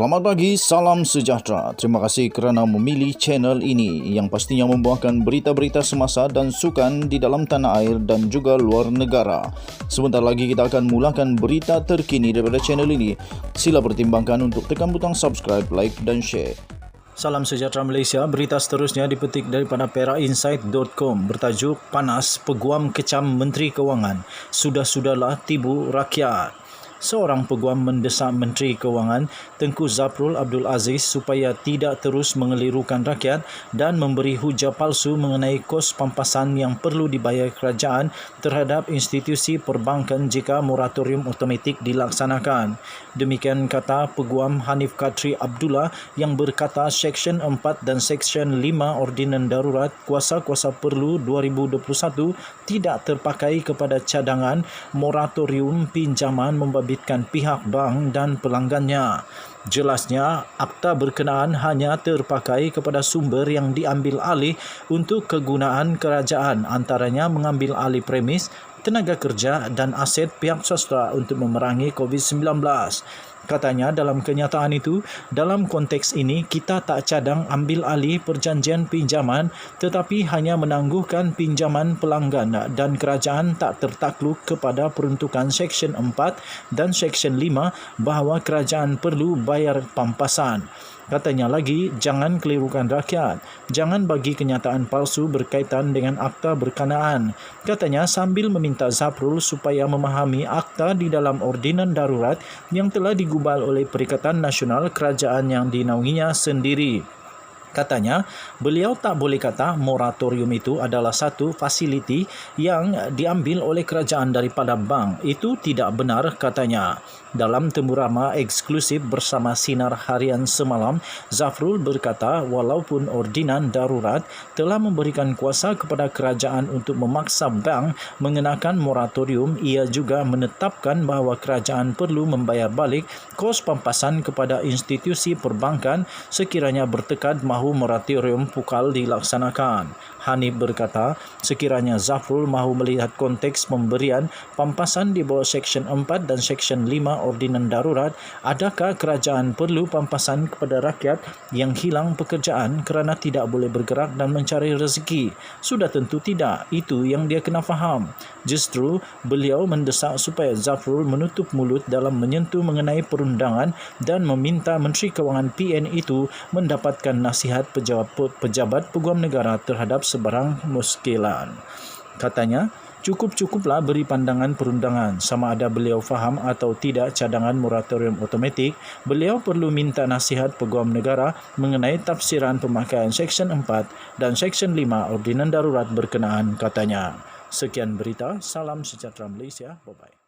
Selamat pagi, salam sejahtera. Terima kasih kerana memilih channel ini yang pastinya membawakan berita-berita semasa dan sukan di dalam tanah air dan juga luar negara. Sebentar lagi kita akan mulakan berita terkini daripada channel ini. Sila pertimbangkan untuk tekan butang subscribe, like dan share. Salam sejahtera Malaysia. Berita seterusnya dipetik daripada perainsight.com bertajuk Panas Peguam Kecam Menteri Kewangan. Sudah-sudahlah tibu rakyat. Seorang peguam mendesak Menteri Kewangan Tengku Zafrul Abdul Aziz supaya tidak terus mengelirukan rakyat dan memberi hujah palsu mengenai kos pampasan yang perlu dibayar kerajaan terhadap institusi perbankan jika moratorium automatik dilaksanakan. Demikian kata Peguam Hanif Kadri Abdullah yang berkata Seksyen 4 dan Seksyen 5 Ordinan Darurat Kuasa-Kuasa Perlu 2021 tidak terpakai kepada cadangan moratorium pinjaman membabitkan pihak bank dan pelanggannya. Jelasnya, akta berkenaan hanya terpakai kepada sumber yang diambil alih untuk kegunaan kerajaan, antaranya mengambil alih premis, tenaga kerja dan aset pihak swasta untuk memerangi COVID-19. Katanya dalam kenyataan itu, dalam konteks ini kita tak cadang ambil alih perjanjian pinjaman tetapi hanya menangguhkan pinjaman pelanggan dan kerajaan tak tertakluk kepada peruntukan Seksyen 4 dan Seksyen 5 bahawa kerajaan perlu bayar pampasan. Katanya lagi, jangan kelirukan rakyat. Jangan bagi kenyataan palsu berkaitan dengan akta berkenaan. Katanya sambil meminta Zafrul supaya memahami akta di dalam ordinan darurat yang telah digubal oleh Perikatan Nasional Kerajaan yang dinaunginya sendiri. Katanya, beliau tak boleh kata moratorium itu adalah satu fasiliti yang diambil oleh kerajaan daripada bank. Itu tidak benar, katanya. Dalam temurama eksklusif bersama Sinar Harian semalam, Zafrul berkata walaupun ordinan darurat telah memberikan kuasa kepada kerajaan untuk memaksa bank mengenakan moratorium, ia juga menetapkan bahawa kerajaan perlu membayar balik kos pampasan kepada institusi perbankan sekiranya bertekad mahu moratorium pukal dilaksanakan. Hanif berkata, sekiranya Zafrul mahu melihat konteks pemberian pampasan di bawah Seksyen 4 dan Seksyen 5 Ordinan Darurat, adakah kerajaan perlu pampasan kepada rakyat yang hilang pekerjaan kerana tidak boleh bergerak dan mencari rezeki? Sudah tentu tidak. Itu yang dia kena faham. Justru, beliau mendesak supaya Zafrul menutup mulut dalam menyentuh mengenai perundangan dan meminta Menteri Kewangan PN itu mendapatkan nasihat pejabat peguam negara terhadap sebarang muskilan. Katanya, cukuplah beri pandangan perundangan. Sama ada beliau faham atau tidak cadangan moratorium automatik, beliau perlu minta nasihat peguam negara mengenai tafsiran pemakaian Seksyen 4 dan Seksyen 5 Ordinan Darurat berkenaan, katanya. Sekian berita, salam sejahtera Malaysia. Bye-bye.